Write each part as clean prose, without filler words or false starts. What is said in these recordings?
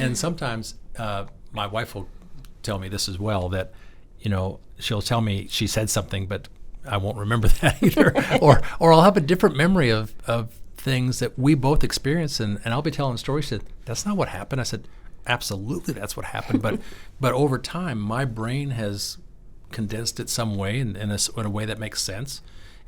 And sometimes my wife will tell me this as well, that, she'll tell me she said something, but I won't remember that either. or I'll have a different memory of things that we both experienced, and I'll be telling a story. She said, "That's not what happened." I said, "Absolutely, that's what happened." But over time, my brain has condensed it some way in a way that makes sense.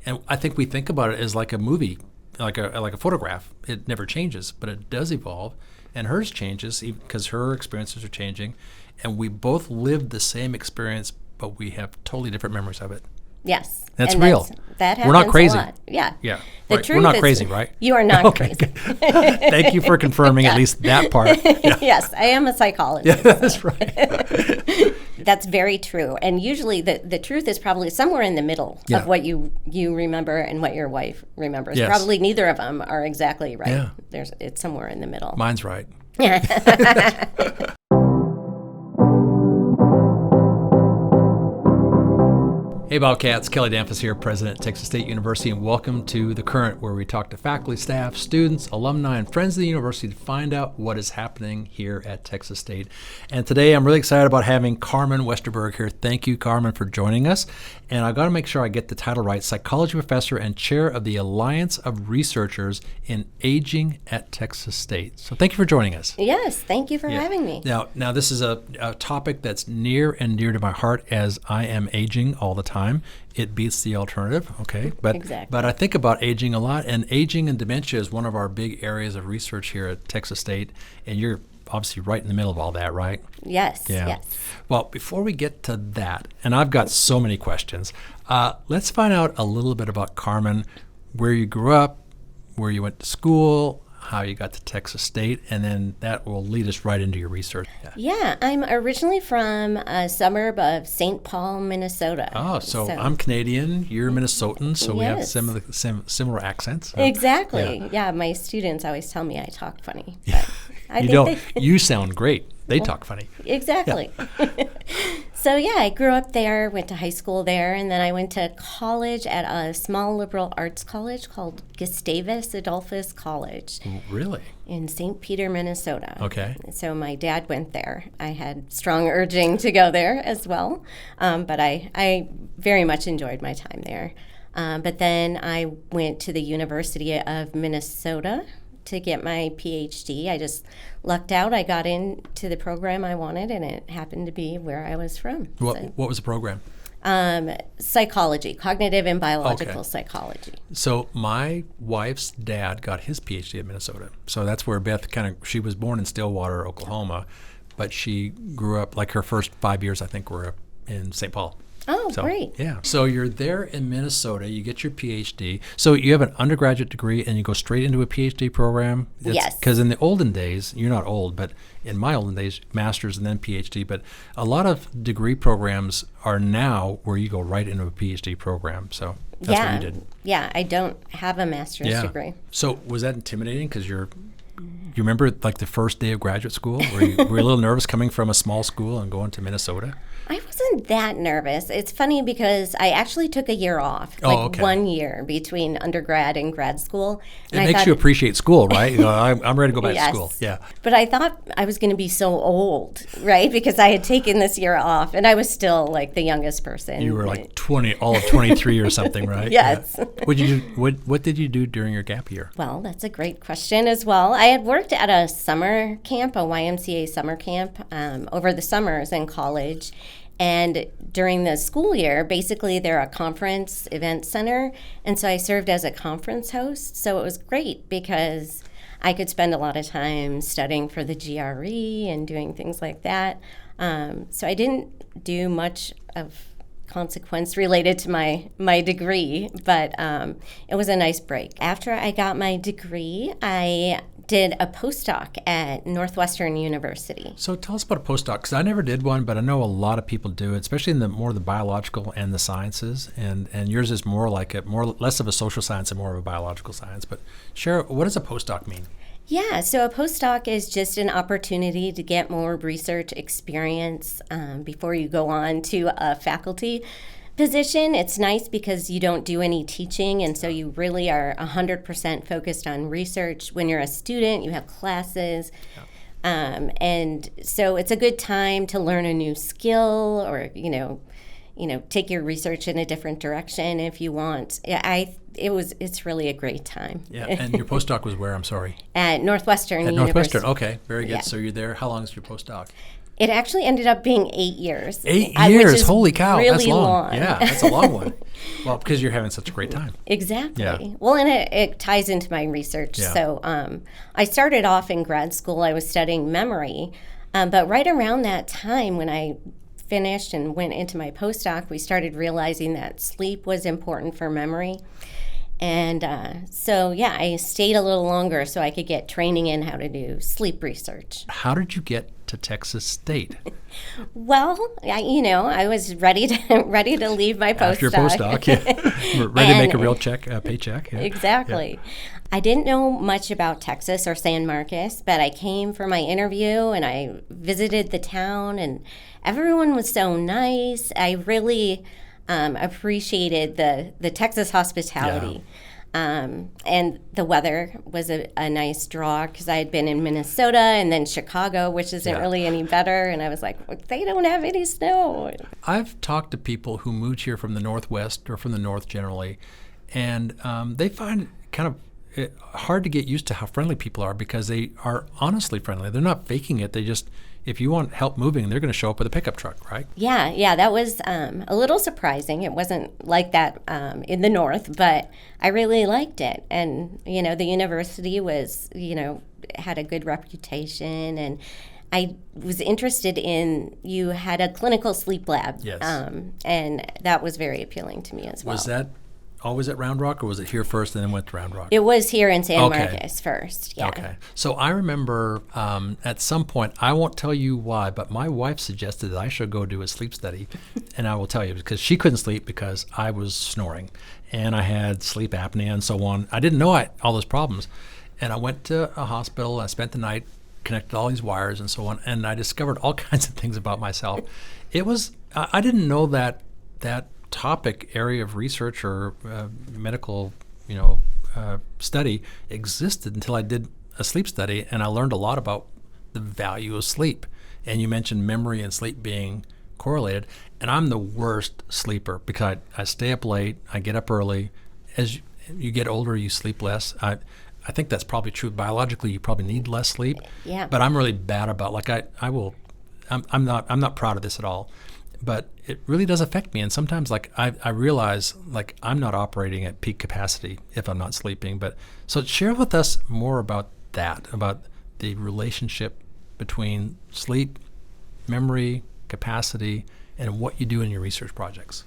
And I think we think about it as like a movie, like a photograph. It never changes, but it does evolve. And hers changes because her experiences are changing. And we both lived the same experience, but we have totally different memories of it. Yes. That's real. That happens. We're not crazy. A lot. Yeah. Yeah. The right. truth We're not is, crazy, right? You are not okay. crazy. Thank you for confirming at least that part. Yeah. Yes, I am a psychologist. Yeah, that's right. That's very true. And usually the truth is probably somewhere in the middle of what you remember and what your wife remembers. Yes. Probably neither of them are exactly right. Yeah. It's somewhere in the middle. Mine's right. Hey BOBCATS, Kelly Damphousse here, President at Texas State University, and welcome to The Current, where we talk to faculty, staff, students, alumni, and friends of the university to find out what is happening here at Texas State. And today I'm really excited about having Carmen Westerberg here. Thank you, Carmen, for joining us. And I've got to make sure I get the title right: Psychology Professor and Chair of the Alliance of Researchers in Aging at Texas State. So thank you for joining us. Yes, thank you for having me. Now this is a topic that's near and dear to my heart, as I am aging all the time. It beats the alternative, okay? Exactly. But I think about aging a lot, and aging and dementia is one of our big areas of research here at Texas State, and you're obviously right in the middle of all that, right? Yes, yeah. Yes. Well, before we get to that, and I've got so many questions, let's find out a little bit about Carmen, where you grew up, where you went to school, how you got to Texas State, and then that will lead us right into your research. Yeah, I'm originally from a suburb of St. Paul, Minnesota. Oh, so I'm Canadian, you're Minnesotan, so we have similar accents. So, exactly. Yeah, my students always tell me I talk funny. Yeah. You sound great. They talk funny. Exactly. Yeah. So I grew up there, went to high school there, and then I went to college at a small liberal arts college called Gustavus Adolphus College. Really? In St. Peter, Minnesota. Okay. So my dad went there. I had strong urging to go there as well, but I very much enjoyed my time there. But then I went to the University of Minnesota to get my PhD. I just lucked out. I got into the program I wanted, and it happened to be where I was from. What was the program? Psychology, cognitive and biological psychology. So my wife's dad got his PhD at Minnesota. So that's where Beth she was born in Stillwater, Oklahoma, but she grew up, like her first 5 years, I think, were in St. Paul. Oh, great. Yeah. So you're there in Minnesota, you get your PhD. So you have an undergraduate degree and you go straight into a PhD program? Yes. Because in the olden days, you're not old, but in my olden days, master's and then PhD. But a lot of degree programs are now where you go right into a PhD program. So that's what you did. Yeah, I don't have a master's degree. So was that intimidating? Because you remember like the first day of graduate school? Were you a little nervous coming from a small school and going to Minnesota? I wasn't that nervous. It's funny because I actually took a year off, 1 year between undergrad and grad school. And it makes you appreciate school, right? I'm ready to go back to school. Yeah. But I thought I was going to be so old, right? Because I had taken this year off, and I was still like the youngest person. You were like 23 or something, right? Yes. Yeah. What did you do during your gap year? Well, that's a great question as well. I had worked at a summer camp, a YMCA summer camp, over the summers in college. And during the school year, basically they're a conference event center. And so I served as a conference host. So it was great because I could spend a lot of time studying for the GRE and doing things like that. So I didn't do much of consequence related to my degree, but it was a nice break. After I got my degree, I did a postdoc at Northwestern University. So tell us about a postdoc, because I never did one, but I know a lot of people do, especially in more of the biological and the sciences, and yours is more like less of a social science and more of a biological science. But share, what does a postdoc mean? Yeah, so a postdoc is just an opportunity to get more research experience before you go on to a faculty position. It's nice because you don't do any teaching, and so you really are 100% focused on research. When you're a student, you have classes. And so it's a good time to learn a new skill, or take your research in a different direction if you want. It's really a great time. Yeah, and your postdoc was where? I'm sorry. At Northwestern At University. Northwestern, okay, very good. Yeah. So you're there. How long is your postdoc? It actually ended up being 8 years. 8 which years, is holy cow, really that's long. Yeah, that's a long one. Well, because you're having such a great time. Exactly. Yeah. Well, and it ties into my research. Yeah. So I started off in grad school, I was studying memory, but right around that time when I finished and went into my postdoc, we started realizing that sleep was important for memory. And so, I stayed a little longer so I could get training in how to do sleep research. How did you get to Texas State? Well, I was ready to leave my postdoc. After your postdoc, yeah. Ready to make a real paycheck. Yeah. Exactly. Yeah. I didn't know much about Texas or San Marcos, but I came for my interview and I visited the town, and everyone was so nice. I really appreciated the Texas hospitality. Yeah. And the weather was a nice draw because I had been in Minnesota and then Chicago, which isn't really any better. And I was like, well, they don't have any snow. I've talked to people who moved here from the Northwest or from the North generally, and they find it kind of hard to get used to how friendly people are, because they are honestly friendly. They're not faking it. They just, if you want help moving, they're going to show up with a pickup truck, right? Yeah, that was a little surprising. It wasn't like that in the North, but I really liked it. And, the university was, had a good reputation, and I was interested in, you had a clinical sleep lab. Yes. And that was very appealing to me as well. Was that always at Round Rock, or was it here first and then went to Round Rock? It was here in San Marcos first, yeah. Okay. So I remember at some point, I won't tell you why, but my wife suggested that I should go do a sleep study. And I will tell you, because she couldn't sleep because I was snoring and I had sleep apnea and so on. I didn't know all those problems. And I went to a hospital. I spent the night, connected all these wires and so on, and I discovered all kinds of things about myself. I didn't know that topic area of research or medical study existed until I did a sleep study, and I learned a lot about the value of sleep. And you mentioned memory and sleep being correlated, and I'm the worst sleeper because I stay up late, I get up early. As you get older, you sleep less. I think that's probably true. Biologically, you probably need less sleep. Yeah. But I'm really bad about, I'm not proud of this at all. But it really does affect me, and sometimes I realize I'm not operating at peak capacity if I'm not sleeping. But so share with us more about that, about the relationship between sleep, memory, capacity, and what you do in your research projects.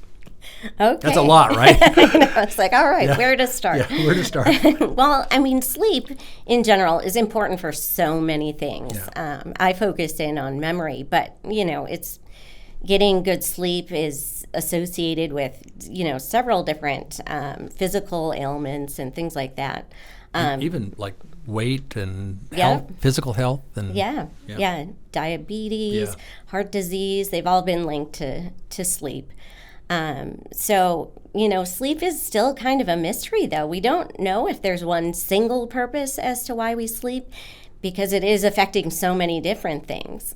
Okay. That's a lot, right? It's like, all right, where to start? Yeah, where to start? Well, sleep in general is important for so many things. Yeah. I focused in on memory, but it's getting good sleep is associated with several different physical ailments and things like that. Even like weight and health, physical health, and diabetes, Yeah. heart disease, they've all been linked to sleep. So sleep is still kind of a mystery, though. We don't know if there's one single purpose as to why we sleep, because it is affecting so many different things.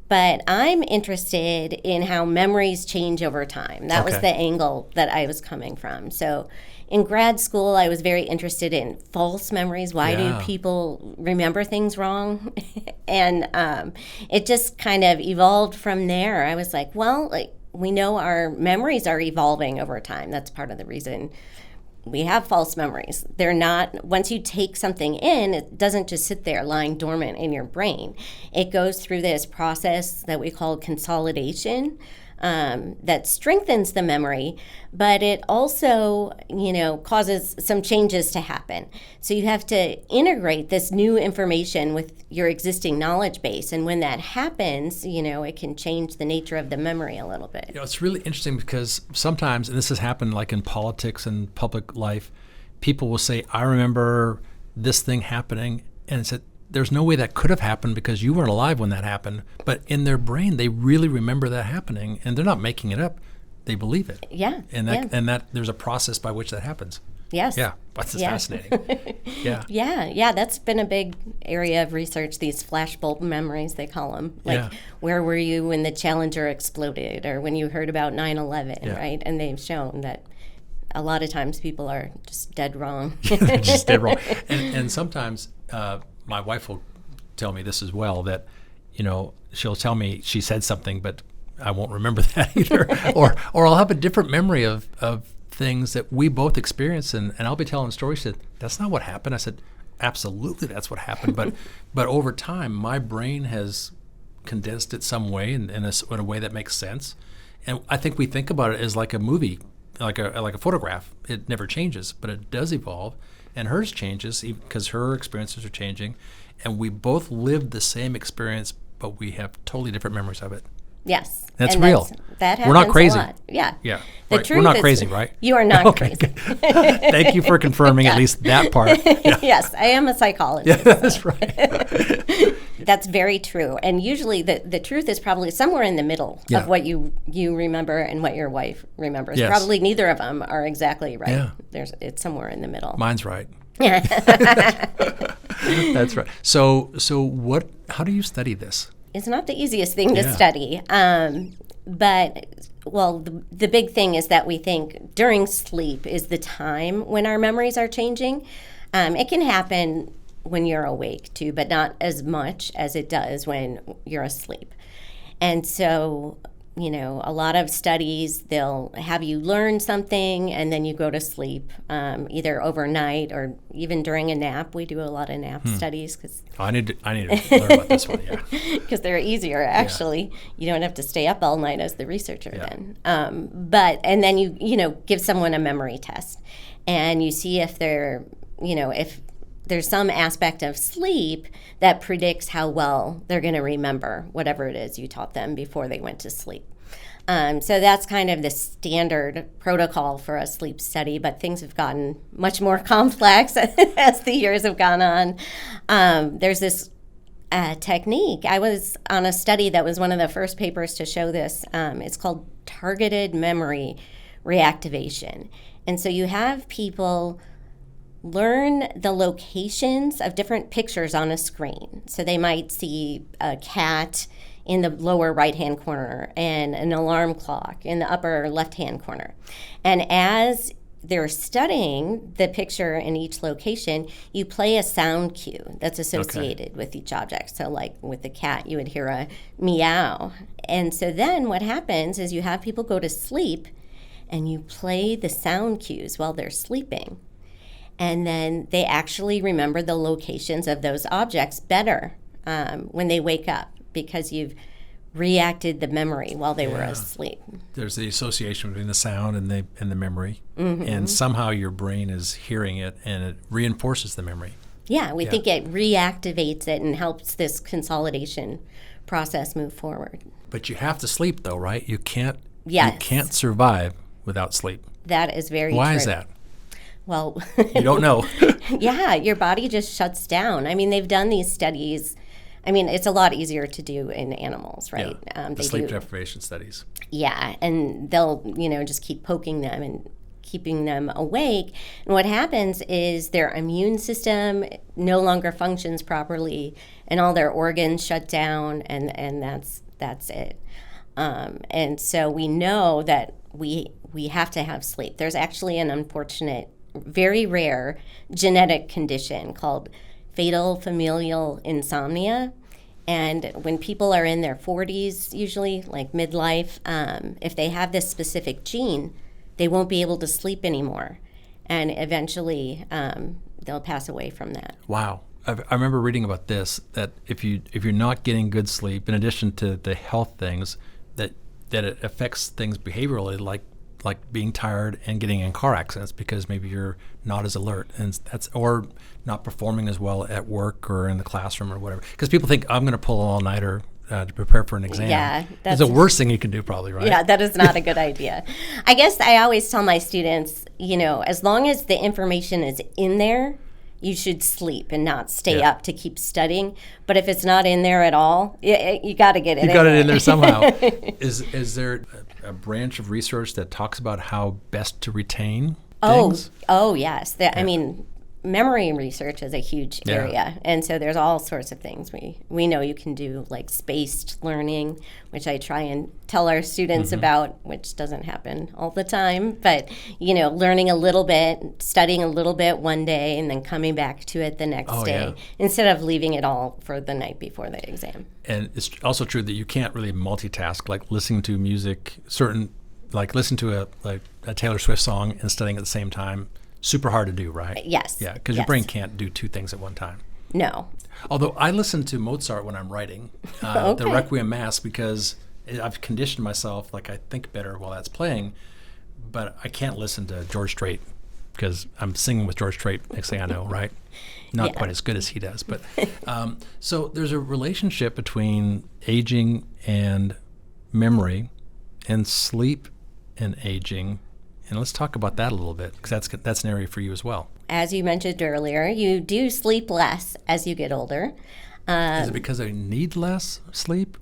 But I'm interested in how memories change over time. That was the angle that I was coming from. So in grad school, I was very interested in false memories. Why do people remember things wrong? And it just kind of evolved from there. I was like, we know our memories are evolving over time. That's part of the reason we have false memories. They're not, once you take something in, it doesn't just sit there lying dormant in your brain. It goes through this process that we call consolidation, that strengthens the memory, but it also, causes some changes to happen. So you have to integrate this new information with your existing knowledge base. And when that happens, it can change the nature of the memory a little bit. It's really interesting because sometimes, and this has happened like in politics and public life, people will say, I remember this thing happening, and it's there's no way that could have happened because you weren't alive when that happened. But in their brain, they really remember that happening, and they're not making it up. They believe it. Yeah. And that there's a process by which that happens. Yes. Yeah, that's fascinating. Yeah. Yeah, that's been a big area of research, these flashbulb memories, they call them. Like, where were you when the Challenger exploded or when you heard about 9/11, right? And they've shown that a lot of times people are just dead wrong. Just dead wrong. And sometimes my wife will tell me this as well, that, she'll tell me she said something, but I won't remember that either. or I'll have a different memory of things that we both experienced, and I'll be telling stories. She said, that's not what happened. I said, absolutely, that's what happened. But over time, my brain has condensed it some way in a way that makes sense. And I think we think about it as like a movie, like a photograph. It never changes, but it does evolve. And hers changes because her experiences are changing. And we both lived the same experience, but we have totally different memories of it. Yes. That's real. That happens. We're not crazy. A lot. Yeah. Yeah. The right. truth We're not is, crazy, right? You are not okay, crazy. Thank you for confirming at least that part. Yeah. Yes, I am a psychologist. Yeah, that's right. That's very true. And usually the truth is probably somewhere in the middle of what you remember and what your wife remembers. Yes. Probably neither of them are exactly right. Yeah. It's somewhere in the middle. Mine's right. That's right. So how do you study this? It's not the easiest thing to study. But the big thing is that we think during sleep is the time when our memories are changing. It can happen when you're awake too, but not as much as it does when you're asleep. And so, a lot of studies, they'll have you learn something and then you go to sleep, either overnight or even during a nap. We do a lot of nap studies because I need to learn about this one. Yeah, because they're easier actually. Yeah. You don't have to stay up all night as the researcher then. And then you give someone a memory test and you see if they're if there's some aspect of sleep that predicts how well they're going to remember whatever it is you taught them before they went to sleep. So that's kind of the standard protocol for a sleep study, but things have gotten much more complex as the years have gone on. There's this technique. I was on a study that was one of the first papers to show this. It's called targeted memory reactivation. And so you have people learn the locations of different pictures on a screen. So they might see a cat in the lower right-hand corner and an alarm clock in the upper left-hand corner. And as they're studying the picture in each location, you play a sound cue that's associated with each object. So like with the cat, you would hear a meow. And so then what happens is you have people go to sleep and you play the sound cues while they're sleeping. And then they actually remember the locations of those objects better when they wake up because you've reacted the memory while they were asleep. There's the association between the sound and the memory, and somehow your brain is hearing it and it reinforces the memory. Yeah, we think it reactivates it and helps this consolidation process move forward. But you have to sleep though, right? You can't survive without sleep. That is very true. Why is that? Well, you don't know. Yeah, your body just shuts down. I mean, they've done these studies. I mean, it's a lot easier to do in animals, right? Yeah, the sleep deprivation studies. Yeah, and they'll, just keep poking them and keeping them awake. And what happens is their immune system no longer functions properly, and all their organs shut down, and that's it. And so we know that we have to have sleep. There's actually an unfortunate, very rare genetic condition called fatal familial insomnia. And when people are in their 40s, usually like midlife, if they have this specific gene, they won't be able to sleep anymore. And eventually they'll pass away from that. Wow. I remember reading about this, that if you're not getting good sleep, in addition to the health things, that it affects things behaviorally, like being tired and getting in car accidents because maybe you're not as alert, and or not performing as well at work or in the classroom or whatever. Because people think I'm going to pull an all-nighter to prepare for an exam. Yeah, that's the worst thing you can do, probably, right? Yeah, that is not a good idea. I guess I always tell my students, as long as the information is in there, you should sleep and not stay up to keep studying. But if it's not in there at all, you got to get it in there. You got it in there somehow. Is there a branch of research that talks about how best to retain? things? Oh, yes. I mean, memory research is a huge area, and so there's all sorts of things we know you can do, like spaced learning, which I try and tell our students about, which doesn't happen all the time, but learning a little bit, studying a little bit one day, and then coming back to it the next day, instead of leaving it all for the night before the exam. And it's also true that you can't really multitask, like listening to music, listen to a Taylor Swift song and studying at the same time. Super hard to do, right? Yes. Yeah, because your brain can't do two things at one time. No. Although I listen to Mozart when I'm writing, the Requiem Mass, because I've conditioned myself, like I think better while that's playing, but I can't listen to George Strait because I'm singing with George Strait, next thing I know, right? Not quite as good as he does. But so there's a relationship between aging and memory and sleep and aging. And let's talk about that a little bit, because that's an area for you as well. As you mentioned earlier, you do sleep less as you get older. Is it because I need less sleep,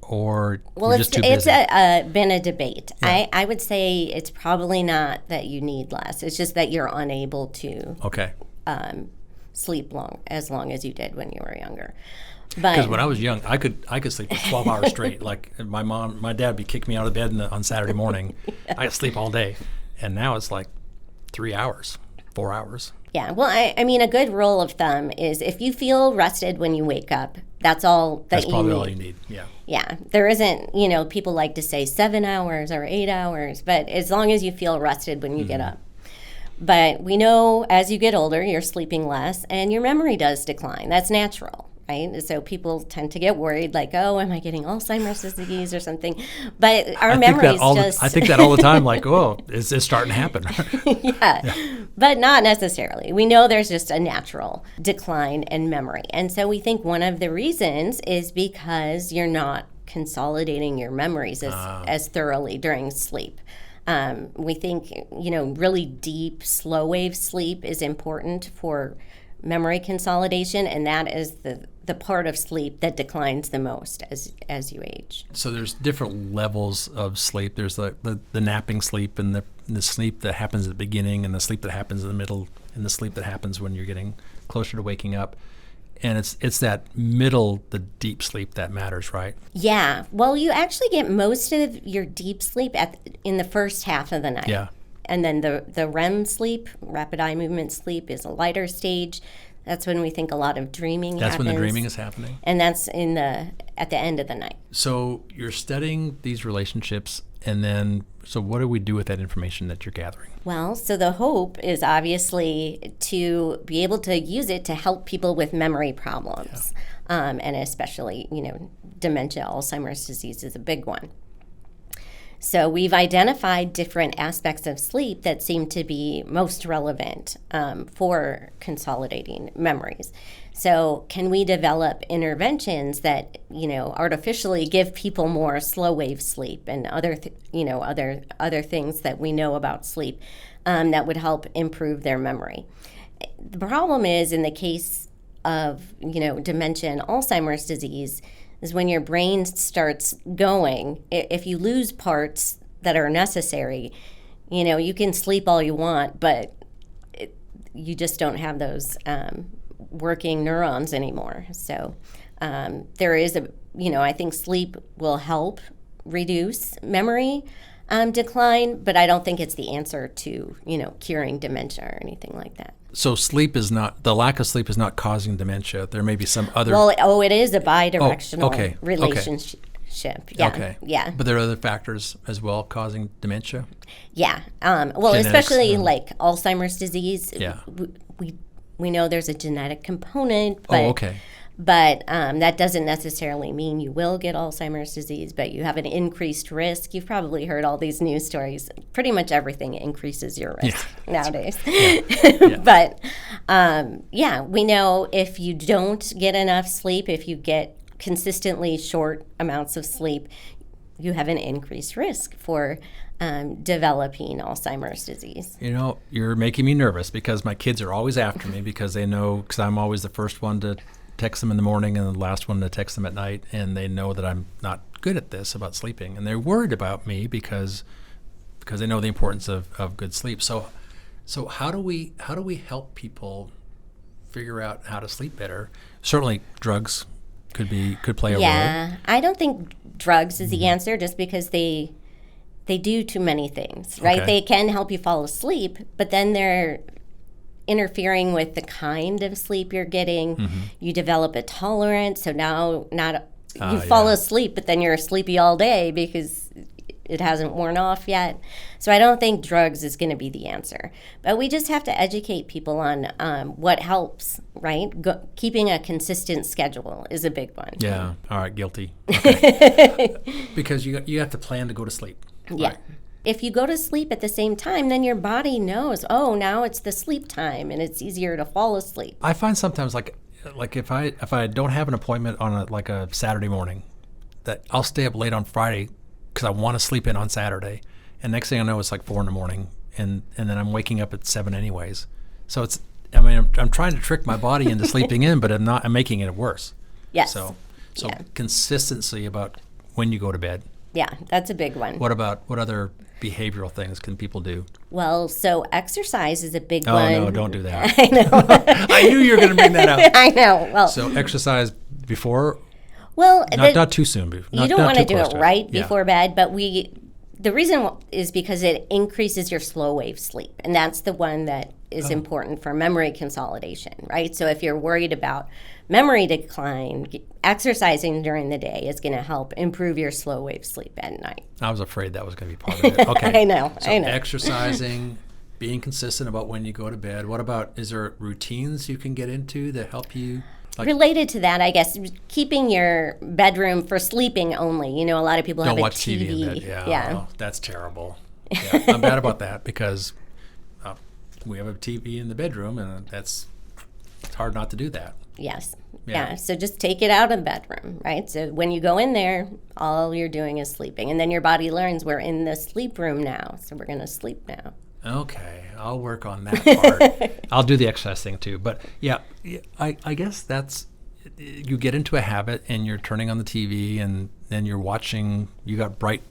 or well, just too busy? It's been a debate. Yeah. I would say it's probably not that you need less. It's just that you're unable to sleep as long as you did when you were younger. Because when I was young, I could sleep for 12 hours straight. Like my dad would be kicking me out of bed on Saturday morning. I could sleep all day, and now it's like 3 hours, 4 hours. Yeah, well, I mean, a good rule of thumb is if you feel rested when you wake up, that's all that you need. That's probably all you need. Yeah. Yeah, there isn't. People like to say 7 hours or 8 hours, but as long as you feel rested when you get up. But we know as you get older, you're sleeping less, and your memory does decline. That's natural. Right? So people tend to get worried, like, oh, am I getting Alzheimer's disease or something? But our memories just... I think that all the time, like, oh, is this starting to happen? yeah, but not necessarily. We know there's just a natural decline in memory. And so we think one of the reasons is because you're not consolidating your memories as thoroughly during sleep. We think, really deep, slow wave sleep is important for memory consolidation, and that is the part of sleep that declines the most as you age. So there's different levels of sleep. There's the napping sleep, and the sleep that happens at the beginning, and the sleep that happens in the middle, and the sleep that happens when you're getting closer to waking up. And it's that middle, the deep sleep that matters, right? Yeah. Well, you actually get most of your deep sleep in the first half of the night. Yeah. And then the REM sleep, rapid eye movement sleep, is a lighter stage. That's when we think a lot of dreaming happens. That's when the dreaming is happening? And that's at the end of the night. So you're studying these relationships, and then, so what do we do with that information that you're gathering? Well, so the hope is obviously to be able to use it to help people with memory problems. Yeah. And especially, dementia, Alzheimer's disease is a big one. So we've identified different aspects of sleep that seem to be most relevant for consolidating memories. So can we develop interventions that, artificially give people more slow wave sleep and other things that we know about sleep that would help improve their memory? The problem is, in the case of, dementia and Alzheimer's disease, is when your brain starts going, if you lose parts that are necessary, you can sleep all you want, but you just don't have those working neurons anymore. So there is I think sleep will help reduce memory decline, but I don't think it's the answer to, curing dementia or anything like that. So the lack of sleep is not causing dementia. There may be some other... Well, it is a bidirectional relationship. Yeah. Okay. Yeah. But there are other factors as well causing dementia? Yeah. Genetics, especially like Alzheimer's disease. Yeah. We know there's a genetic component, but But that doesn't necessarily mean you will get Alzheimer's disease, but you have an increased risk. You've probably heard all these news stories. Pretty much everything increases your risk nowadays. Yeah. But, we know if you don't get enough sleep, if you get consistently short amounts of sleep, you have an increased risk for developing Alzheimer's disease. You're making me nervous because my kids are always after me because they know, because I'm always the first one to text them in the morning and the last one to text them at night, and they know that I'm not good at this about sleeping, and they're worried about me because because they know the importance of good sleep. So how do we help people figure out how to sleep better? Certainly drugs could play a role. Yeah, I don't think drugs is the answer, just because they do too many things, right? Okay. They can help you fall asleep, but then they're interfering with the kind of sleep you're getting. You develop a tolerance, so now you fall asleep, but then you're sleepy all day because it hasn't worn off yet. So I don't think drugs is going to be the answer. But we just have to educate people on what helps, right? Keeping a consistent schedule is a big one. Yeah. All right. Guilty. Okay. Because you have to plan to go to sleep. Yeah. Right. If you go to sleep at the same time, then your body knows, oh, now it's the sleep time, and it's easier to fall asleep. I find sometimes like if I don't have an appointment on a Saturday morning, that I'll stay up late on Friday because I want to sleep in on Saturday, and next thing I know it's like 4 a.m, and then I'm waking up at 7 anyways. So I'm trying to trick my body into sleeping in, but I'm making it worse. Yes. So consistency about when you go to bed. Yeah, that's a big one. What other behavioral things can people do? Well, so exercise is a big Oh, one. no, don't do that. I know. I knew you were going to bring that up. I know. Well, So exercise before, well, not too soon. you don't want to do it right before bed, but the reason is because it increases your slow wave sleep, and that's the one that is important for memory consolidation, right? So if you're worried about memory decline, exercising during the day is going to help improve your slow wave sleep at night. I was afraid that was going to be part of it. Okay. I know. Exercising, being consistent about when you go to bed. What about, is there routines you can get into that help you? Related to that, I guess, keeping your bedroom for sleeping only. You know, a lot of people Don't have a watch TV. TV in bed. Yeah. Oh, that's terrible. Yeah, I'm bad about that because we have a TV in the bedroom, and it's hard not to do that. Yes. Yeah. Yeah. So just take it out of the bedroom, right? So when you go in there, all you're doing is sleeping. And then your body learns we're in the sleep room now, so we're going to sleep now. Okay, I'll work on that part. I'll do the exercise thing too. But yeah, I guess that's, you get into a habit and you're turning on the TV and then you're watching, you got bright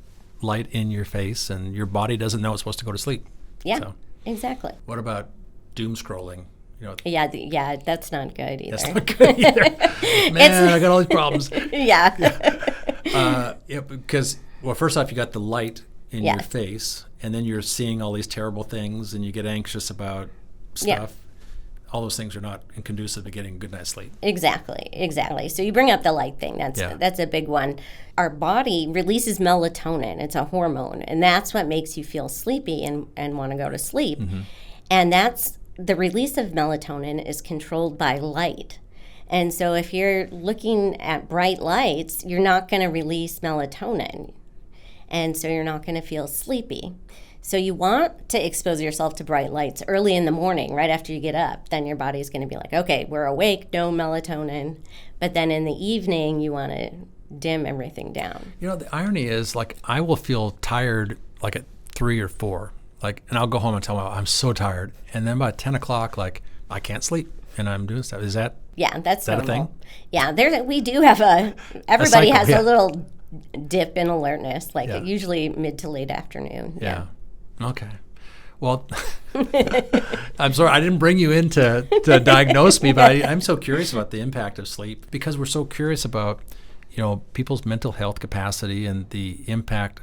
light in your face and your body doesn't know it's supposed to go to sleep. Yeah, So, exactly. what about doom scrolling? You know, Yeah, that's not good either. that's not good either. Man, I got all these problems. Yeah. Yeah, because, well, first off, you got the light in your Yes. face, and then you're seeing all these terrible things, and you get anxious about stuff. All those things are not conducive to getting a good night's sleep. Exactly. So you bring up the light thing. That's a big one. Our body releases melatonin. It's a hormone, and that's what makes you feel sleepy and want to go to sleep. Mm-hmm. And that's the release of melatonin is controlled by light. And so if you're looking at bright lights, you're not going to release melatonin. And so you're not going to feel sleepy. So you want to expose yourself to bright lights early in the morning, right after you get up. Then your body's going to be like, okay, we're awake, no melatonin. But then in the evening, you want to dim everything down. You know, the irony is, like, I will feel tired, like, at 3 or 4. Like, and I'll go home and tell myself, I'm so tired. And then by 10 o'clock, like, I can't sleep. And I'm doing stuff. Is that that's that normal. a thing? Yeah, we do have everybody cycle, has yeah. a little dip in alertness, like Yeah. usually mid to late afternoon. Yeah. Okay. Well, I'm sorry, I didn't bring you in to diagnose me, but I'm so curious about the impact of sleep because we're so curious about, you know, people's mental health capacity and the impact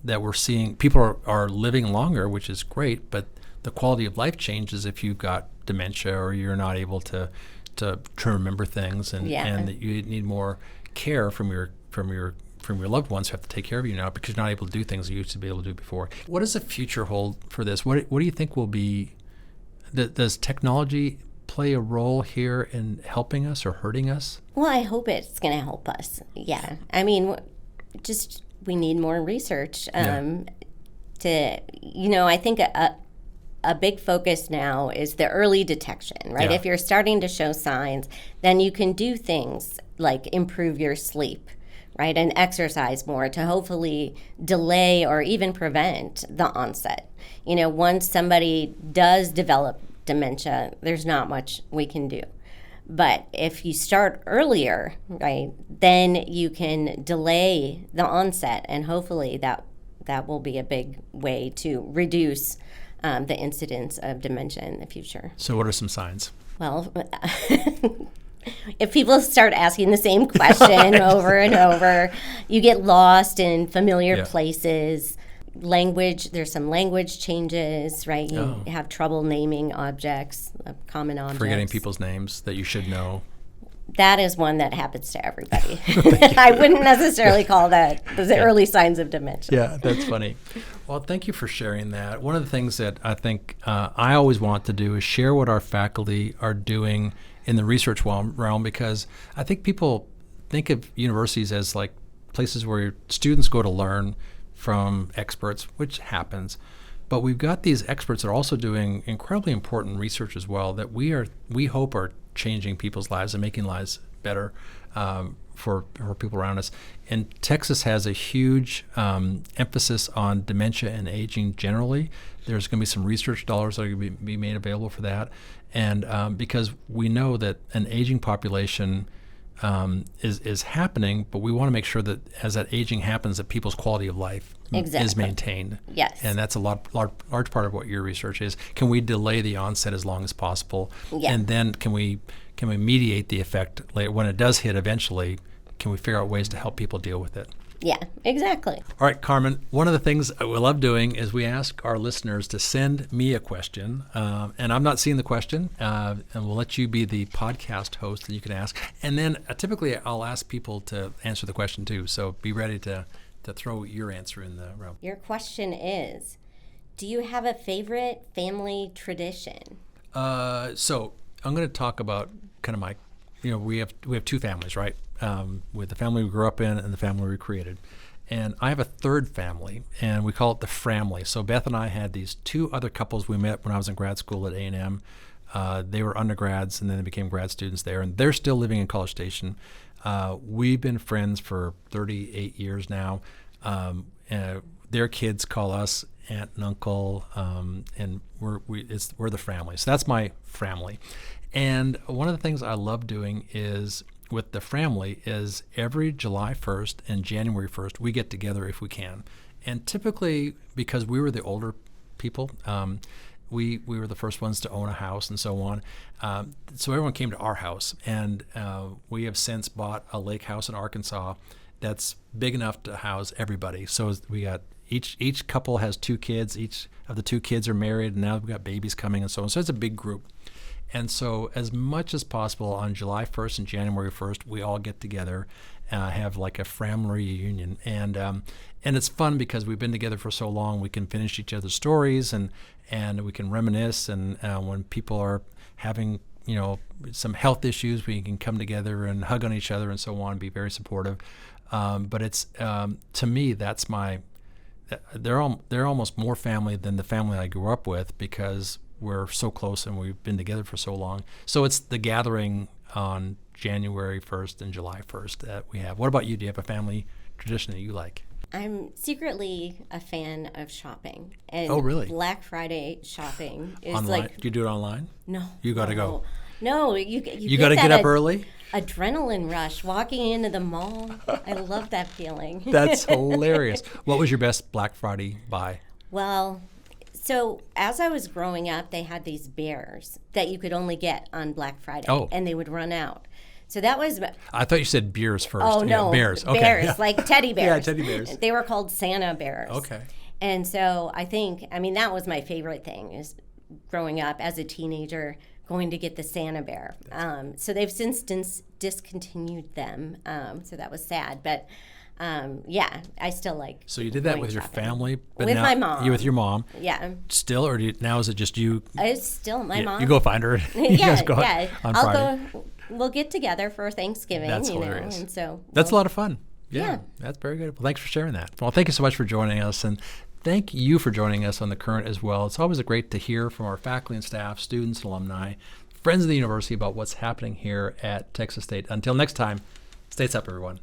that we're seeing. People are living longer, which is great, but the quality of life changes if you've got dementia or you're not able to remember things, and that you need more care from your loved ones who have to take care of you now because you're not able to do things you used to be able to do before. What does the future hold for this? What do you think will be? Does technology play a role in helping us or hurting us? Well, I hope it's going to help us. Yeah. I mean, just we need more research to, you know, I think a big focus now is the early detection, right? Yeah. If you're starting to show signs, then you can do things like improve your sleep, right? And exercise more to hopefully delay or even prevent the onset. You know, once somebody does develop dementia, there's not much we can do. But if you start earlier, right, then you can delay the onset, and hopefully that that will be a big way to reduce the incidence of dementia in the future. So what are some signs? Well, if people start asking the same question over and over, you get lost in familiar places. Language, there's some language changes, right? You have trouble naming objects, common objects. Forgetting people's names that you should know. That is one that happens to everybody. I wouldn't necessarily call that the early signs of dementia. Yeah, that's funny. Well, thank you for sharing that. One of the things that I think I always want to do is share what our faculty are doing in the research realm, because I think people think of universities as like places where students go to learn from experts, which happens. But we've got these experts that are also doing incredibly important research as well that we hope are changing people's lives and making lives better for people around us. And Texas has a huge emphasis on dementia and aging generally. There's going to be some research dollars that are going to be made available for that. And because we know that an aging population is happening, but we want to make sure that as that aging happens, that people's quality of life is maintained. Yes. And that's a large part of what your research is. Can we delay the onset as long as possible? Yeah. And then can we mediate the effect later when it does hit eventually? Can we figure out ways to help people deal with it? Yeah, exactly. All right, Carmen, one of the things we love doing is we ask our listeners to send me a question, and I'm not seeing the question, and we'll let you be the podcast host that you can ask. And then typically I'll ask people to answer the question too, so be ready to throw your answer in the room. Your question is, do you have a favorite family tradition? So I'm going to talk about kind of my, we have two families, right? With the family we grew up in and the family we created. And I have a third family, and we call it the Framley. So Beth and I had these two other couples we met when I was in grad school at A&M. They were undergrads, and then they became grad students there, and they're still living in College Station. We've been friends for 38 years now. Their kids call us aunt and uncle, and we're the Framley. So that's my family. And one of the things I love doing is with the Framley is every July 1st and January 1st, we get together if we can. And typically, because we were the older people, we were the first ones to own a house and so on. So everyone came to our house. And we have since bought a lake house in Arkansas that's big enough to house everybody. So we got each couple has two kids. Each of the two kids are married, and now we've got babies coming and so on. So it's a big group. And so as much as possible on July 1st and January 1st, we all get together, have like a family reunion. And it's fun because we've been together for so long, we can finish each other's stories and we can reminisce. And when people are having, some health issues, we can come together and hug on each other and so on, be very supportive. But it's, to me, that's they're almost more family than the family I grew up with because we're so close and we've been together for so long. So it's the gathering on January 1st and July 1st that we have. What about you? Do you have a family tradition that you like? I'm secretly a fan of shopping. And oh, really? Black Friday shopping is online? like... Do you do it online? No. You got to go. No, you got to get up early? Adrenaline rush, walking into the mall. I love that feeling. That's hilarious. What was your best Black Friday buy? Well... So as I was growing up, they had these bears that you could only get on Black Friday, and they would run out. So that was... I thought you said beers first. Oh, no. Bears. Okay. Bears, like teddy bears. Yeah, teddy bears. They were called Santa bears. Okay. And so that was my favorite thing, is growing up as a teenager, going to get the Santa bear. So they've since discontinued them. So that was sad. But... I still like. So you did that with your family, but with now, my mom. You with your mom. Yeah. Still, or now is it just you? It's still my mom. You go find her. You guys go on Friday. We'll get together for Thanksgiving. That's hilarious. And so that's a lot of fun. Yeah, that's very good. Well, thanks for sharing that. Well, thank you so much for joining us, and thank you for joining us on The Current as well. It's always great to hear from our faculty and staff, students, alumni, friends of the university about what's happening here at Texas State. Until next time, stay up, everyone.